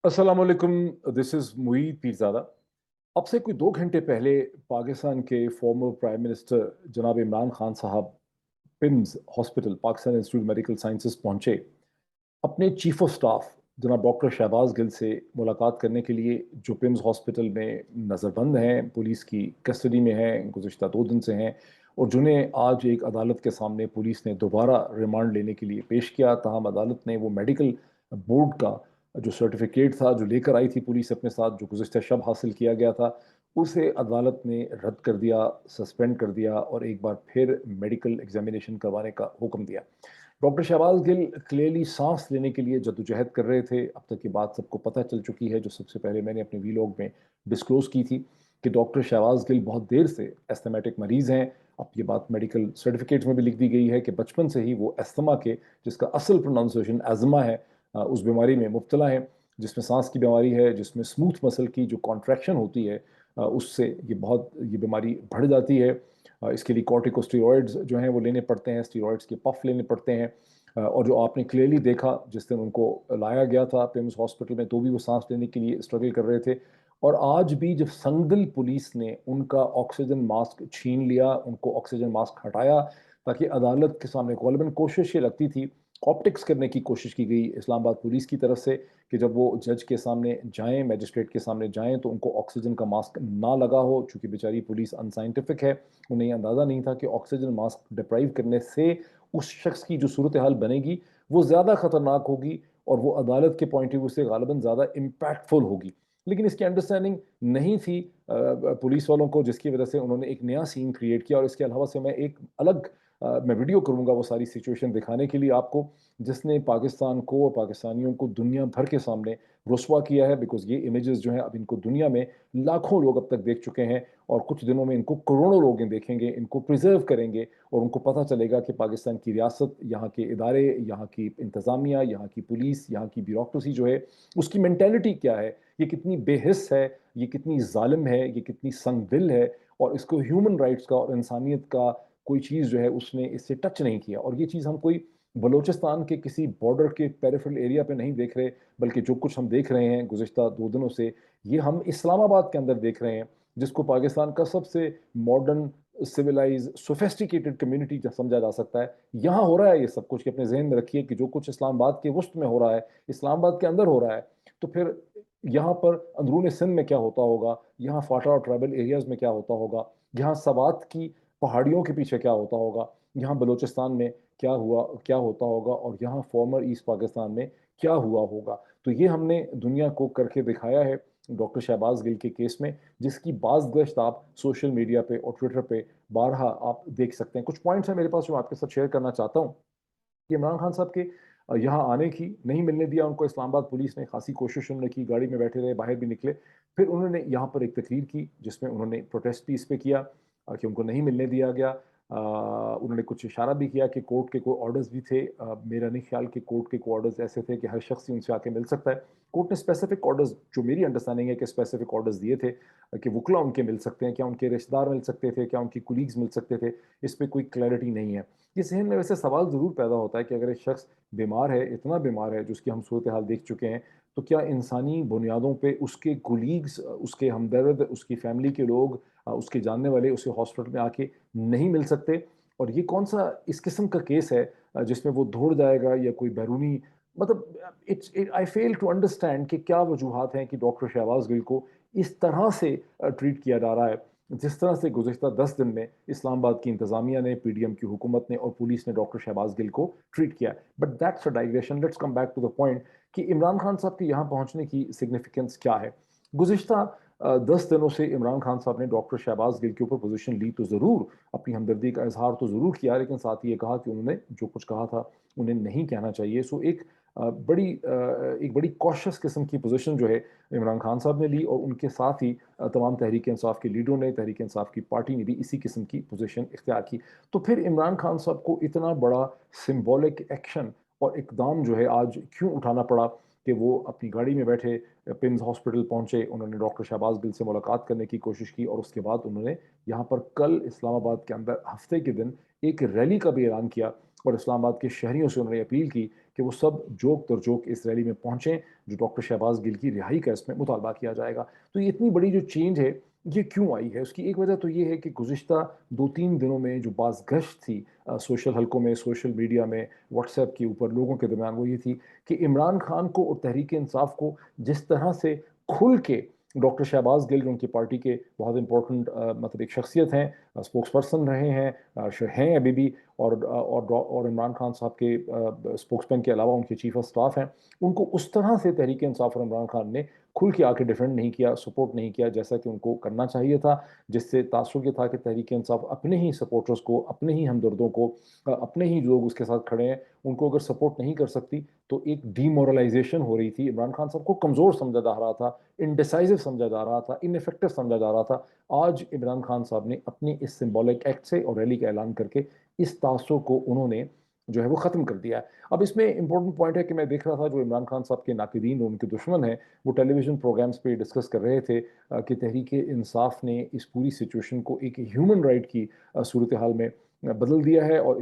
अस्सलाम वालेकुम। This is Moeed Pirzada. अब से कोई 2 घंटे पहले पाकिस्तान के फॉर्मर प्राइम मिनिस्टर जनाब इमरान खान साहब PIMS hospital, Pakistan institute medical sciences पहुँचे। अपने चीफ ऑफ स्टाफ जनाब डॉक्टर शहबाज गिल से मुलाकात करने के लिए, जो पिम्स हॉस्पिटल में नज़रबंद हैं, पुलिस की कस्टडी में हैं, गुज़िश्ता 2 दिन से हैं और जिन्हें आज एक अदालत के सामने पुलिस ने दोबारा रिमांड लेने के लिए पेश किया। ताहम अदालत ने वो मेडिकल बोर्ड का जो सर्टिफिकेट था, जो लेकर आई थी पुलिस अपने साथ, जो गुज़िश्ता शब हासिल किया गया था, उसे अदालत ने रद्द कर दिया, सस्पेंड कर दिया और एक बार फिर मेडिकल एग्जामिनेशन करवाने का हुक्म दिया। डॉक्टर शहबाज गिल क्लियरली सांस लेने के लिए जद्दोजहद कर रहे थे। अब तक ये बात सबको पता चल चुकी है, जो सबसे पहले मैंने अपने वीलॉग में डिस्क्लोज की थी कि डॉक्टर शहबाज गिल बहुत देर से एस्थमेटिक मरीज़ हैं। अब ये बात मेडिकल सर्टिफिकेट में भी लिख दी गई है कि बचपन से ही वो एस्थमा के, जिसका असल प्रोनाउंसिएशन एज़मा है, उस बीमारी में मुब्तला हैं, जिसमें सांस की बीमारी है, जिसमें स्मूथ मसल की जो कॉन्ट्रैक्शन होती है, उससे ये बीमारी बढ़ जाती है। इसके लिए कॉर्टिकोस्टेरॉइड्स जो हैं वो लेने पड़ते हैं, स्टेरॉइड्स के पफ लेने पड़ते हैं। और जो आपने क्लियरली देखा जिस दिन उनको लाया गया था पिम्स हॉस्पिटल में, तो भी वो सांस लेने के लिए स्ट्रगल कर रहे थे। और आज भी जब संगदिल पुलिस ने उनका ऑक्सीजन मास्क छीन लिया, उनको ऑक्सीजन मास्क हटाया ताकि अदालत के सामने, ग़ालिबन कोशिश ये लगती थी, ऑप्टिक्स करने की कोशिश की गई इस्लामाबाद पुलिस की तरफ से कि जब वो जज के सामने जाएं, मैजिस्ट्रेट के सामने जाएं, तो उनको ऑक्सीजन का मास्क ना लगा हो। चूंकि बेचारी पुलिस अनसाइंटिफिक है, उन्हें ये अंदाज़ा नहीं था कि ऑक्सीजन मास्क डिप्राइव करने से उस शख्स की जो सूरत हाल बनेगी वो ज़्यादा ख़तरनाक होगी और वो अदालत के पॉइंट ऑफ व्यू से ग़ालिबन ज़्यादा इम्पैक्टफुल होगी। लेकिन इसकी अंडरस्टैंडिंग नहीं थी पुलिस वालों को, जिसकी वजह से उन्होंने एक नया सीन क्रिएट किया। और इसके अलावा से मैं एक अलग मैं वीडियो करूंगा वो सारी सिचुएशन दिखाने के लिए आपको, जिसने पाकिस्तान को और पाकिस्तानियों को दुनिया भर के सामने रुस्वा किया है। बिकॉज ये इमेजेस जो हैं अब इनको दुनिया में लाखों लोग अब तक देख चुके हैं और कुछ दिनों में इनको करोड़ों लोग देखेंगे, इनको प्रिजर्व करेंगे और उनको पता चलेगा कि पाकिस्तान की रियासत, यहाँ के इदारे, यहाँ की इंतज़ामिया, यहाँ की पुलिस, यहाँ की ब्यूरोक्रेसी जो है, उसकी मैंटेलिटी क्या है, ये कितनी बेहिस है, ये कितनी जालिम है, ये कितनी संग दिल है और इसको ह्यूमन राइट्स का और इंसानियत का कोई चीज़ जो है उसने इससे टच नहीं किया। और ये चीज़ हम कोई बलूचिस्तान के किसी बॉर्डर के पेरिफेरल एरिया पे नहीं देख रहे, बल्कि जो कुछ हम देख रहे हैं गुज़िश्ता 2 दिनों से, ये हम इस्लामाबाद के अंदर देख रहे हैं, जिसको पाकिस्तान का सबसे मॉडर्न, सिविलाइज, सोफिस्टिकेटेड कम्युनिटी समझा जा सकता है। यहाँ हो रहा है ये सब कुछ, कि अपने जहन में रखिए कि जो कुछ इस्लामाबाद के वसत में हो रहा है, इस्लामाबाद के अंदर हो रहा है, तो फिर यहाँ पर अंदरून सिंध में क्या होता होगा, यहाँ फाटा और ट्राइबल एरियाज में क्या होता होगा, यहाँ सवात की पहाड़ियों के पीछे क्या होता होगा, यहाँ बलूचिस्तान में क्या हुआ, क्या होता होगा और यहाँ फॉर्मर ईस्ट पाकिस्तान में क्या हुआ होगा। तो ये हमने दुनिया को करके दिखाया है डॉक्टर शहबाज गिल के केस में, जिसकी बाज़ गश्त आप सोशल मीडिया पे और ट्विटर पे बारहा आप देख सकते हैं। कुछ पॉइंट्स हैं मेरे पास जो आपके साथ शेयर करना चाहता हूँ कि इमरान खान साहब के यहाँ आने की नहीं मिलने दिया उनको। इस्लामाबाद पुलिस ने खासी कोशिश उन्होंने की, गाड़ी में बैठे रहे, बाहर भी निकले। फिर उन्होंने यहाँ पर एक तकरीर की जिसमें उन्होंने प्रोटेस्ट भी इस पे किया कि उनको नहीं मिलने दिया गया। उन्होंने कुछ इशारा भी किया कि कोर्ट के कोई ऑर्डर्स भी थे। मेरा नहीं ख्याल कि कोर्ट के कोई ऑर्डर्स ऐसे थे कि हर शख्स ही उनसे आके मिल सकता है। कोर्ट ने स्पेसिफिक ऑर्डर्स, जो मेरी अंडरस्टैंडिंग है कि स्पेसिफिक ऑर्डर्स दिए थे कि वकला उनके मिल सकते हैं, क्या उनके रिश्तेदार मिल सकते थे, क्या उनकी कुलीग्स मिल सकते थे, इस पर कोई क्लैरिटी नहीं है। ये जहन में वैसे सवाल ज़रूर पैदा होता है कि अगर एक शख्स बीमार है, इतना बीमार है, जिसकी हम सूरत हाल देख चुके हैं, तो क्या इंसानी बुनियादों पे उसके कुलीग्स, उसके हमदर्द, उसकी फैमिली के लोग, उसके जानने वाले उसे हॉस्पिटल में आके नहीं मिल सकते? और ये कौन सा इस किस्म का केस है जिसमें वो दौड़ जाएगा या कोई बैरूनी, मतलब it's I fail to understand कि क्या वजूहात हैं कि डॉक्टर शहबाज गिल को इस तरह से ट्रीट किया जा रहा है, जिस तरह से गुज़िश्ता 10 दिन में इस्लामाबाद की इंतज़ामिया ने, पीडीएम की हुकूमत ने और पुलिस ने डॉक्टर शहबाज गिल को ट्रीट किया। But that's a digression, let's come back to the point कि इमरान खान साहब के यहाँ पहुँचने की सिग्निफिकेंस क्या है। गुज़िश्ता 10 दिनों से इमरान खान साहब ने डॉक्टर शहबाज गिल के ऊपर पोजीशन ली तो ज़रूर, अपनी हमदर्दी का इजहार तो ज़रूर किया, लेकिन साथ ही ये कहा कि उन्होंने जो कुछ कहा था उन्हें नहीं कहना चाहिए। सो एक बड़ी कॉशियस किस्म की पोजीशन जो है इमरान खान साहब ने ली और उनके साथ ही तमाम तहरीक इंसाफ के लीडरों ने, तहरीक इंसाफ की पार्टी ने भी इसी किस्म की पोजीशन इख्तियार की। तो फिर इमरान खान साहब को इतना बड़ा सिंबॉलिक एक्शन और इकदाम जो है आज क्यों उठाना पड़ा कि वो अपनी गाड़ी में बैठे पिम्स हॉस्पिटल पहुंचे, उन्होंने डॉक्टर शहबाज गिल से मुलाकात करने की कोशिश की और उसके बाद उन्होंने यहाँ पर कल इस्लामाबाद के अंदर हफ्ते के दिन एक रैली का भी ऐलान किया और इस्लामाबाद के शहरियों से उन्होंने अपील की کہ وہ سب جوک در جوک اس ریلی میں پہنچیں جو ڈاکٹر شہباز گل کی رہائی کا اس میں مطالبہ کیا جائے گا. تو یہ اتنی بڑی جو چینج ہے یہ کیوں آئی ہے؟ اس کی ایک وجہ تو یہ ہے کہ گزشتہ 2-3 دنوں میں جو باز گشت تھی سوشل حلقوں میں، سوشل میڈیا میں، واٹس ایپ کے اوپر لوگوں کے درمیان، وہ یہ تھی کہ عمران خان کو اور تحریک انصاف کو جس طرح سے کھل کے ڈاکٹر شہباز گل جو ان کی پارٹی کے بہت امپورٹنٹ مطلب ایک شخصیت ہیں، اسپوکس پرسن رہے ہیں ابھی بھی، اور عمران خان صاحب کے اسپوکس مین کے علاوہ ان کے چیف آف سٹاف ہیں، ان کو اس طرح سے تحریک انصاف اور عمران خان نے کھل کے آ کے ڈیفینڈ نہیں کیا، سپورٹ نہیں کیا جیسا کہ ان کو کرنا چاہیے تھا، جس سے تاثر یہ تھا کہ تحریک انصاف اپنے ہی سپورٹرز کو، اپنے ہی ہمدردوں کو، اپنے ہی لوگ اس کے ساتھ کھڑے ہیں ان کو اگر سپورٹ نہیں کر سکتی تو ایک ڈی مورلائزیشن ہو رہی تھی. عمران خان صاحب کو کمزور سمجھا جا رہا تھا، انڈیسائزو سمجھا جا رہا تھا، ان افیکٹو سمجھا جا رہا تھا. آج عمران خان صاحب نے اپنی اس سمبولک ایکٹ سے اور ریلی کا اعلان کر کے اس تاثر کو انہوں نے جو ہے وہ ختم کر دیا ہے. اب اس میں امپورٹنٹ پوائنٹ ہے کہ میں دیکھ رہا تھا جو عمران خان صاحب کے ناقدین اور ان کے دشمن ہیں وہ ٹیلی ویژن پروگرامز پہ ڈسکس کر رہے تھے کہ تحریک انصاف نے اس پوری سچویشن کو ایک ہیومن رائٹ کی صورتحال میں بدل دیا ہے، اور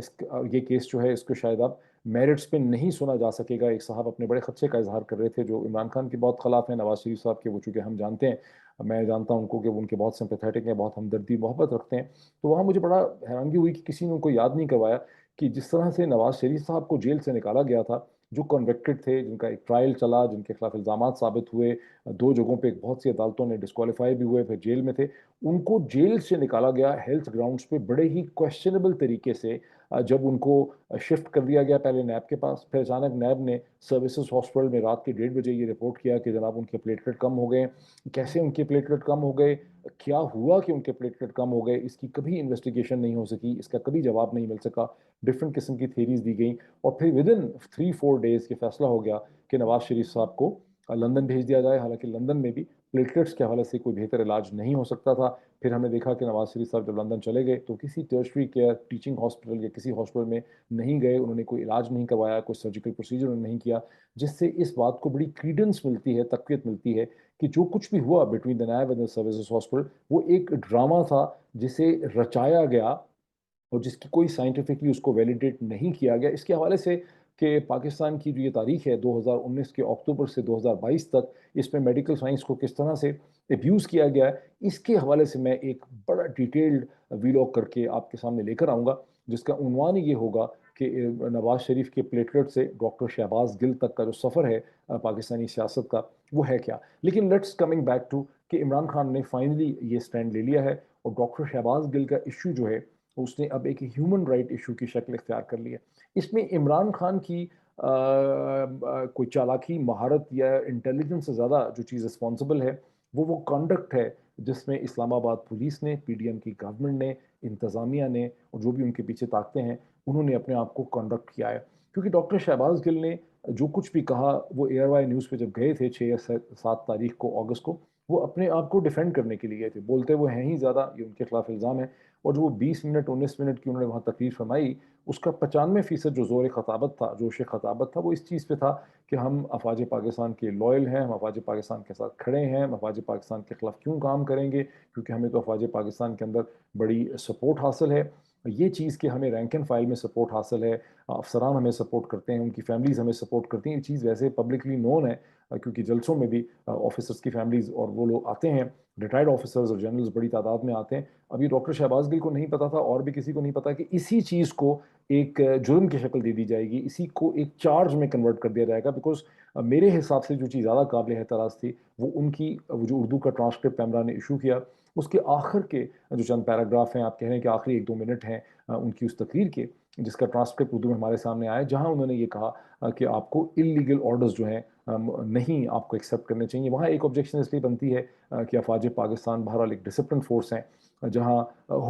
یہ کیس جو ہے اس کو شاید اب میرٹس پہ نہیں سنا جا سکے گا. ایک صاحب اپنے بڑے خدشے کا اظہار کر رہے تھے جو عمران خان کے بہت خلاف ہیں، نواز شریف صاحب کے، وہ چونکہ ہم جانتے ہیں، میں جانتا ہوں ان کو کہ وہ ان کے بہت سمپیتھیٹک ہیں، بہت ہمدردی محبت رکھتے ہیں. تو وہاں مجھے بڑا حیرانگی ہوئی کہ کسی نے ان کو یاد نہیں کروایا کہ جس طرح سے نواز شریف صاحب کو جیل سے نکالا گیا تھا، جو کنوکٹڈ تھے، جن کا ایک ٹرائل چلا، جن کے خلاف الزامات ثابت ہوئے، 2 جگہوں پہ بہت سی عدالتوں نے ڈسکوالیفائی بھی ہوئے، پھر جیل میں تھے، ان کو جیل سے نکالا گیا ہیلتھ گراؤنڈز پہ بڑے ہی کویسچنیبل طریقے سے. جب ان کو شفٹ کر دیا گیا پہلے نیب کے پاس، پھر اچانک نیب نے سروسز ہاسپٹل میں رات کے 1:30 بجے یہ رپورٹ کیا کہ جناب ان کے پلیٹلیٹ کم ہو گئے. کیسے ان کے پلیٹلیٹ کم ہو گئے، کیا ہوا کہ ان کے پلیٹلیٹ کم ہو گئے، اس کی کبھی انویسٹیگیشن نہیں ہو سکی، اس کا کبھی جواب نہیں مل سکا. ڈفرینٹ قسم کی تھیریز دی گئیں، اور پھر ودن 3-4 days یہ فیصلہ ہو گیا کہ نواز شریف صاحب کو لندن بھیج دیا جائے. حالانکہ لندن میں بھی پلیٹلیٹس کے حوالے سے کوئی بہتر علاج نہیں ہو سکتا تھا. پھر ہم نے دیکھا کہ نواز شریف صاحب جب لندن چلے گئے تو کسی ٹرشری کیئر ٹیچنگ ہاسپٹل یا کسی ہاسپٹل میں نہیں گئے، انہوں نے کوئی علاج نہیں کروایا، کوئی سرجیکل پروسیجر انہوں نے نہیں کیا، جس سے اس بات کو بڑی کریڈنس ملتی ہے، تقویت ملتی ہے کہ جو کچھ بھی ہوا between the NAB and the services hospital وہ ایک ڈرامہ تھا جسے رچایا گیا اور جس کی کوئی سائنٹیفکلی اس کو ویلیڈیٹ نہیں کیا گیا. اس کے حوالے سے کہ پاکستان کی جو یہ تاریخ ہے 2019 کے اکتوبر سے 2022 تک، اس میں میڈیکل سائنس کو کس طرح سے ابیوز کیا گیا ہے، اس کے حوالے سے میں ایک بڑا ڈیٹیلڈ ویلاگ کر کے آپ کے سامنے لے کر آؤں گا، جس کا عنوان یہ ہوگا کہ نواز شریف کے پلیٹلیٹ سے ڈاکٹر شہباز گل تک کا جو سفر ہے پاکستانی سیاست کا وہ ہے کیا. لیکن لیٹس کمنگ بیک ٹو کہ عمران خان نے فائنلی یہ سٹینڈ لے لیا ہے، اور ڈاکٹر شہباز گل کا ایشو جو ہے اس نے اب ایک ہیومن رائٹ ایشو کی شکل اختیار کر لی ہے. اس میں عمران خان کی کوئی چالاکی، مہارت یا انٹیلیجنس سے زیادہ جو چیز رسپانسبل ہے وہ کانڈکٹ ہے جس میں اسلام آباد پولیس نے، پی ڈی ایم کی گورنمنٹ نے، انتظامیہ نے، اور جو بھی ان کے پیچھے طاقتیں ہیں انہوں نے اپنے آپ کو کنڈکٹ کیا ہے. کیونکہ ڈاکٹر شہباز گل نے جو کچھ بھی کہا، وہ ایئر وائی نیوز پہ جب گئے تھے 6 یا 7 تاریخ کو اگست کو، وہ اپنے آپ کو ڈیفینڈ کرنے کے لیے گئے تھے. بولتے وہ ہیں ہی زیادہ، یہ ان کے خلاف الزام ہے. اور جو وہ 20 منٹ 19 منٹ کی انہوں نے وہاں تقریر فرمائی، اس کا 95% جو زور خطابت تھا، جوش خطابت تھا، وہ اس چیز پہ تھا کہ ہم افواج پاکستان کے لوئل ہیں، ہم افواج پاکستان کے ساتھ کھڑے ہیں، ہم افواج پاکستان کے خلاف کیوں کام کریں گے، کیونکہ ہمیں تو افواج پاکستان کے اندر بڑی سپورٹ حاصل ہے. یہ چیز کہ ہمیں رینک اینڈ فائل میں سپورٹ حاصل ہے، افسران ہمیں سپورٹ کرتے ہیں، ان کی فیملیز ہمیں سپورٹ کرتی ہیں، یہ چیز ویسے پبلکلی نون ہے، کیونکہ جلسوں میں بھی آفیسرز کی فیملیز اور وہ لوگ آتے ہیں، ریٹائرڈ آفیسرز اور جنرلز بڑی تعداد میں آتے ہیں. ابھی ڈاکٹر شہباز گل کو نہیں پتا تھا، اور بھی کسی کو نہیں پتا کہ اسی چیز کو ایک جرم کی شکل دے دی جائے گی، اسی کو ایک چارج میں کنورٹ کر دیا جائے گا. بیکاز میرے حساب سے جو چیز زیادہ قابل اعتراض تھی وہ ان کی وہ جو اردو کا ٹرانسکرپٹ پیمرا نے ایشو کیا، اس کے آخر کے جو چند پیراگراف ہیں، آپ کہہ رہے ہیں کہ آخری 1-2 منٹ ہیں ان کی اس تقریر کے، جس کا ٹرانسکرپٹ اردو میں ہمارے سامنے آیا، جہاں انہوں نے یہ کہا کہ آپ کو اللیگل آرڈرز جو ہیں نہیں آپ کو ایکسیپٹ کرنے چاہیے. وہاں ایک آبجیکشن اس لیے بنتی ہے کہ افواج پاکستان بہرحال ایک ڈسپلن فورس ہیں، جہاں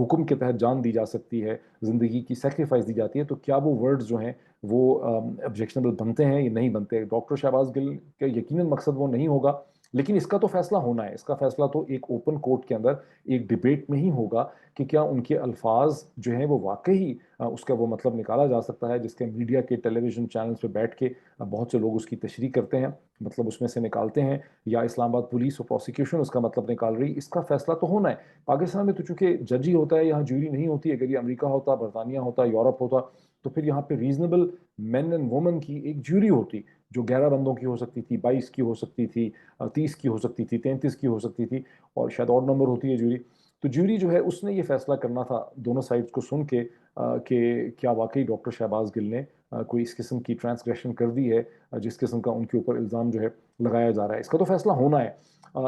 حکم کے تحت جان دی جا سکتی ہے، زندگی کی سیکریفائس دی جاتی ہے، تو کیا وہ ورڈز جو ہیں وہ آبجیکشنبل بنتے ہیں یا نہیں بنتے. ڈاکٹر شہباز گل کا یقیناً مقصد وہ نہیں ہوگا، لیکن اس کا تو فیصلہ ہونا ہے. اس کا فیصلہ تو ایک اوپن کورٹ کے اندر ایک ڈیبیٹ میں ہی ہوگا کہ کیا ان کے الفاظ جو ہیں وہ واقعی اس کا وہ مطلب نکالا جا سکتا ہے جس کے میڈیا کے ٹیلی ویژن چینلز پہ بیٹھ کے بہت سے لوگ اس کی تشریح کرتے ہیں، مطلب اس میں سے نکالتے ہیں، یا اسلام آباد پولیس اور پروسیکیوشن اس کا مطلب نکال رہی. اس کا فیصلہ تو ہونا ہے. پاکستان میں تو چونکہ جج ہی ہوتا ہے، یہاں جوری نہیں ہوتی. اگر یہ امریکہ ہوتا، برطانیہ ہوتا، یورپ ہوتا، تو پھر यहाँ पे रीजनेबल मेन एंड वुमेन की एक ज्यूरी होती जो 11 बंदों की हो सकती थी, 22 की हो सकती थी, 30 की हो सकती थी, 33 की हो सकती थी, और शायद और नंबर होती है ज्यूरी। तो ज्यूरी जो है उसने ये फैसला करना था दोनों साइड्स को सुन के कि क्या वाकई डॉक्टर शहबाज गिल ने कोई इस किस्म की ट्रांसग्रेशन कर दी है जिस किस्म का उनके ऊपर इल्ज़ाम जो है लगाया जा रहा है। इसका तो फैसला होना है।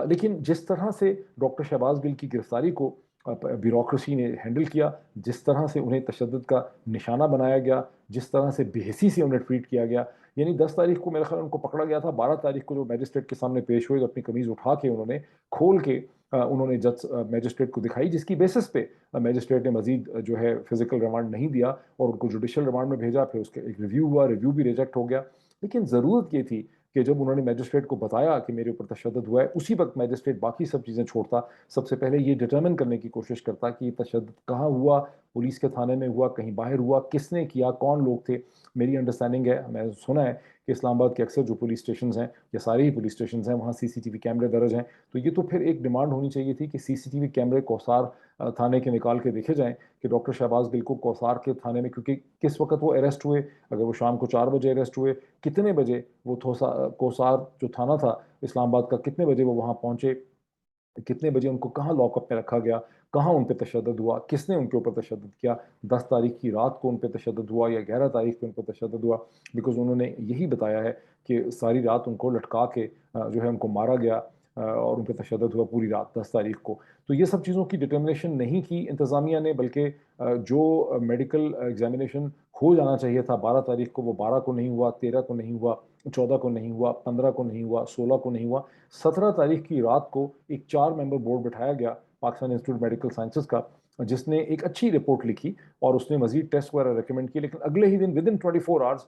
लेकिन जिस तरह से डॉक्टर शहबाज गिल की गिरफ्तारी को ब्यूरोक्रेसी ने हैंडल किया, जिस तरह से उन्हें तशद्दुद का निशाना बनाया गया, जिस तरह से बेहिसी से उन्हें ट्रीट किया गया, यानी 10 तारीख को मेरे ख्याल उनको पकड़ा गया था, 12 तारीख को जो मैजिस्ट्रेट के सामने पेश हुए तो अपनी कमीज उठा के उन्होंने खोल के उन्होंने जज मैजिस्ट्रेट को दिखाई, जिसकी बेसिस पे मैजिस्ट्रेट ने मजीद जो है फिजिकल रिमांड नहीं दिया और उनको जुडिशल रिमांड में भेजा। फिर उसके एक रिव्यू हुआ, रिव्यू भी रिजेक्ट हो गया। लेकिन ज़रूरत ये थी कि जब उन्होंने मैजिस्ट्रेट को बताया कि मेरे ऊपर तशद्दुद हुआ है, उसी वक्त मैजिस्ट्रेट बाकी सब चीज़ें छोड़ता, सबसे पहले ये डिटर्मिन करने की कोशिश करता कि ये तशद्दुद कहाँ हुआ, पुलिस के थाने में हुआ, कहीं बाहर हुआ, किसने किया, कौन लोग थे। मेरी अंडरस्टैंडिंग है, मैं सुना है कि इस्लामाबाद के अक्सर जो पुलिस स्टेशन हैं या सारे ही पुलिस स्टेशन हैं वहाँ सीसीटीवी कैमरे दर्ज हैं। तो ये तो फिर एक डिमांड होनी चाहिए थी कि सीसीटीवी कैमरे कौसार थाने के निकाल के देखे जाएं कि डॉक्टर शहबाज गिल को कौसार के थाने में, क्योंकि किस वक्त वो अरेस्ट हुए, अगर वो शाम को 4 बजे अरेस्ट हुए, कितने बजे वो कौसार जो थाना था इस्लामाबाद का, कितने बजे वो वहाँ पहुँचे, कितने बजे उनको कहाँ लॉकअप में रखा गया, कहाँ उन पे तशद्दुद हुआ, किसने उनके ऊपर तशद्दुद किया, 10 तारीख की रात को उन पे तशद्दुद हुआ या 11 तारीख को उन पे तशद्दुद हुआ। बिकॉज उन्होंने यही बताया है कि सारी रात उनको लटका के जो है उनको मारा गया और उन पे तशद्दुद हुआ पूरी रात 10 तारीख को। तो ये सब चीज़ों की डिटर्मिनेशन नहीं की इंतज़ामिया ने, बल्कि जो मेडिकल एग्जामिनेशन हो जाना चाहिए था 12 तारीख को, वो 12 को नहीं हुआ, 13 को नहीं हुआ, 14 को नहीं हुआ, 15 को नहीं हुआ, 16 को नहीं हुआ। 17 तारीख की रात को एक 4 मेंबर बोर्ड बिठाया गया पाकिस्तान इंस्टीट्यूट मेडिकल साइंसेज का, जिसने एक अच्छी रिपोर्ट लिखी और उसने मजीद टेस्ट वगैरह रिकमेंड किए। लेकिन अगले ही दिन with in 24 hours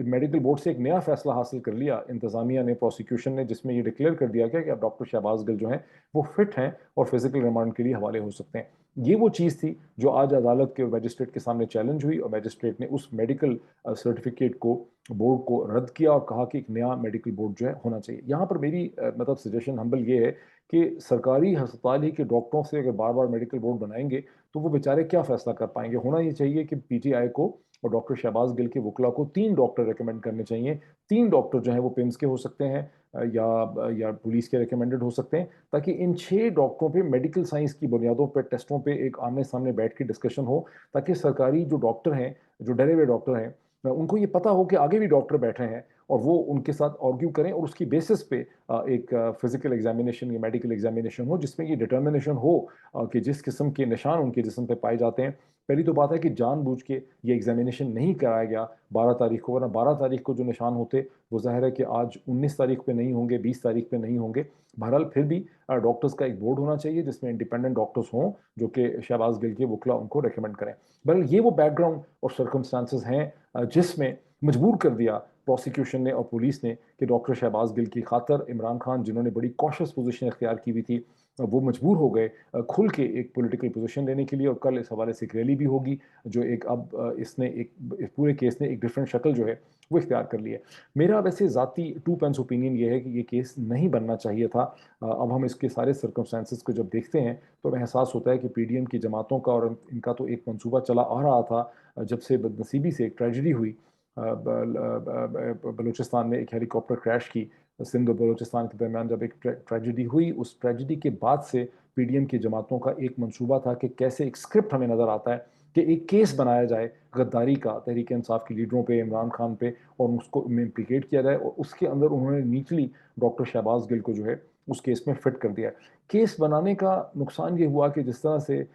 medical board से एक नया फैसला हासिल कर लिया इंतजामिया ने, प्रोसिक्यूशन ने, जिसमें ये डिक्लेयर कर दिया गया कि अब डॉक्टर शहबाज गिल जो हैं वो फिट हैं और फिजिकल रिमांड के लिए हवाले हो सकते हैं। ये वो चीज़ थी जो आज अदालत के मैजिस्ट्रेट के सामने चैलेंज हुई और मैजिस्ट्रेट ने उस मेडिकल सर्टिफिकेट को, बोर्ड को रद्द किया और कहा कि एक नया मेडिकल बोर्ड जो है होना चाहिए। यहाँ पर मेरी मतलब सजेशन हम्बल ये है कि सरकारी अस्पताल ही के डॉक्टरों से अगर बार बार मेडिकल बोर्ड बनाएंगे तो वो बेचारे क्या फैसला कर पाएंगे। होना ये चाहिए कि पीटीआई को और डॉक्टर शहबाज गिल के वकला को 3 डॉक्टर रिकमेंड करने चाहिए। 3 डॉक्टर जो हैं वो पिम्स के हो सकते हैं या पुलिस के रिकमेंडेड हो सकते हैं, ताकि इन 6 डॉक्टरों पे मेडिकल साइंस की बुनियादों पर टेस्टों पे एक आमने सामने बैठ के डिस्कशन हो, ताकि सरकारी जो डॉक्टर हैं, जो डरे हुए डॉक्टर हैं, उनको ये पता हो कि आगे भी डॉक्टर बैठे हैं और वो उनके साथ आर्ग्यू करें और उसकी बेसिस पे एक फिजिकल एग्जामिनेशन या मेडिकल एग्जामिनेशन हो जिसमें ये डिटर्मिनेशन हो कि जिस किस्म के निशान उनके जिस्म पे पाए जाते हैं। पहली तो बात है कि जानबूझ के ये एग्जामिनेशन नहीं कराया गया 12 तारीख को, वरना 12 तारीख को जो निशान होते वो जाहिर है कि आज 19 तारीख पे नहीं होंगे, 20 तारीख पे नहीं होंगे। बहरहाल फिर भी डॉक्टर्स का एक बोर्ड होना चाहिए जिसमें इंडिपेंडेंट डॉक्टर्स हों जो कि शहबाज गिल के वकला उनको रिकमेंड करें। बहरहाल ये वो बैकग्राउंड और सर्कमस्टांसेस हैं जिसमें मजबूर कर दिया प्रोसिक्यूशन ने और पुलिस ने कि डॉक्टर शहबाज गिल की खातर इमरान खान, जिन्होंने बड़ी कॉशियस पोजीशन इख्तियार की हुई थी, वो मजबूर हो गए खुल के एक पॉलिटिकल पोजीशन लेने के लिए। और कल इस हवाले से एक रैली भी होगी जो एक अब इसने एक पूरे केस ने एक डिफरेंट शक्ल जो है वो इख्तियार कर ली है। मेरा वैसे ज़ाती 2 पेंस ओपिनियन ये है कि ये केस नहीं बनना चाहिए था। अब हम इसके सारे सर्कमस्टांसेस को जब देखते हैं तो हमें एहसास होता है कि पीडीएम की जमातों का और इनका तो एक मंसूबा चला आ रहा था जब से बदनसीबी से एक ट्रेजिडी हुई बलूचिस्तान में, एक हेलीकॉप्टर क्रैश की सिंध और बलूचिस्तान के दरमियान जब एक ट्रेजिडी हुई, उस ट्रेजिडी के बाद से पीडीएम की जमातों का एक मंसूबा था कि कैसे एक स्क्रिप्ट हमें नज़र आता है कि एक केस बनाया जाए गद्दारी का तहरीक इंसाफ के लीडरों पे, इमरान खान पे, और उसको इम्प्लिकेट किया जाए, और उसके अंदर उन्होंने नीचली डॉक्टर शहबाज गिल को जो है उस केस में फिट कर दिया। केस बनाने का नुकसान ये हुआ कि जिस तरह से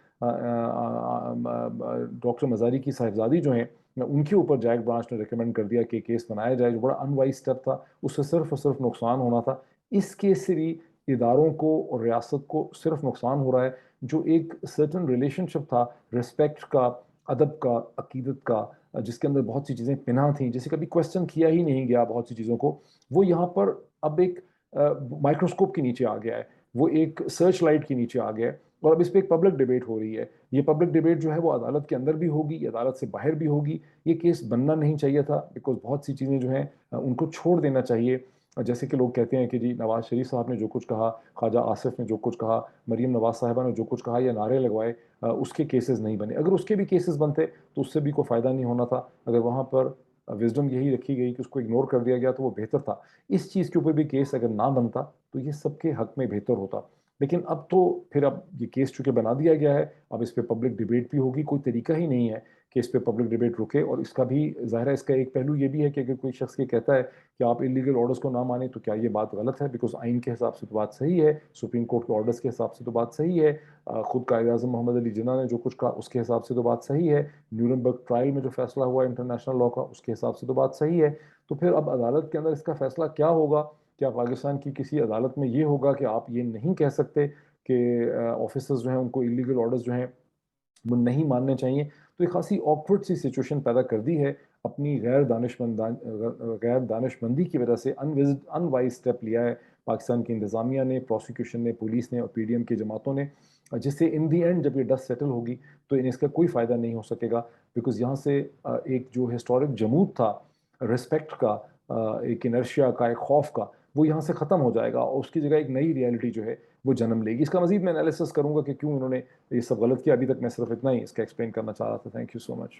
डॉक्टर मजारी की साहिबजादी जो है उनके ऊपर जैक ब्रांच ने रिकमेंड कर दिया कि केस बनाया जाए, जो बड़ा अनवाइज स्टेप था, उससे सिर्फ और सिर्फ नुकसान होना था। इस केस से भी इदारों को और रियासत को सिर्फ नुकसान हो रहा है। जो एक सर्टन रिलेशनशिप था रिस्पेक्ट का, अदब का, अकीदत का, जिसके अंदर बहुत सी चीज़ें पिना थी, जिसे कभी क्वेश्चन किया ही नहीं गया बहुत सी चीज़ों को, वो यहाँ पर अब एक माइक्रोस्कोप के नीचे आ गया है, वो एक सर्च लाइट के नीचे आ गया है, और अब इस पर एक पब्लिक डिबेट हो रही है। ये पब्लिक डिबेट जो है वो अदालत के अंदर भी होगी, अदालत से बाहर भी होगी। ये केस बनना नहीं चाहिए था, बिकॉज बहुत सी चीज़ें जो हैं उनको छोड़ देना चाहिए। जैसे कि लोग कहते हैं कि जी नवाज शरीफ साहब ने जो कुछ कहा, ख्वाजा आसिफ ने जो कुछ कहा, मरीम नवाज साहिबा ने जो कुछ कहा या नारे लगवाए, उसके केसेस नहीं बने। अगर उसके भी केसेस बनते तो उससे भी कोई फ़ायदा नहीं होना था। अगर वहाँ पर विजडम यही रखी गई कि उसको इग्नोर कर दिया गया तो वो बेहतर था। इस चीज़ के ऊपर भी केस अगर ना बनता तो ये सबके हक में बेहतर होता। लेकिन अब तो फिर अब ये केस चूंकि बना दिया गया है, अब इस पे पब्लिक डिबेट भी होगी, कोई तरीका ही नहीं है कि इस पे पब्लिक डिबेट रुके। और इसका भी ज़ाहिर है, इसका एक पहलू ये भी है कि अगर कोई शख्स ये कहता है कि आप इलीगल ऑर्डर्स को ना माने तो क्या ये बात गलत है? बिकॉज आइन के हिसाब से तो बात सही है, सुप्रीम कोर्ट के ऑर्डर्स के हिसाब से तो बात सही है, खुद कायद आज़म मोहम्मद अली जिन्ना ने जो कुछ कहा उसके हिसाब से तो बात सही है, न्यूरनबर्ग ट्रायल में जो फैसला हुआ इंटरनेशनल लॉ का उसके हिसाब से तो बात सही है। तो फिर अब अदालत के अंदर इसका फैसला क्या होगा? क्या पाकिस्तान की किसी अदालत में ये होगा कि आप ये नहीं कह सकते कि ऑफिसर्स जो हैं उनको इलीगल ऑर्डर्स जो हैं वो नहीं मानने चाहिए? तो एक खासी ऑकवर्ड सी सिचुएशन पैदा कर दी है। अपनी गैर दानिशमंदी की वजह से अनवाइज स्टेप लिया है पाकिस्तान की इंतज़ामिया ने, प्रोसिक्यूशन ने, पुलिस ने और पीडीएम की जमातों ने, जिससे इन दी एंड जब ये डस्ट सेटल होगी तो इसका कोई फ़ायदा नहीं हो सकेगा। बिकॉज यहाँ से एक जो हिस्टोरिक जमूद था रिस्पेक्ट का, एक इनर्शिया का, एक खौफ का, वो यहाँ से ख़त्म हो जाएगा और उसकी जगह एक नई रियलिटी जो है वो जन्म लेगी। इसका मजीद मैं एनालिसिस करूंगा कि क्यों इन्होंने ये सब गलत किया। अभी तक मैं सिर्फ इतना ही इसका एक्सप्लेन करना चाह रहा था। Thank you so much.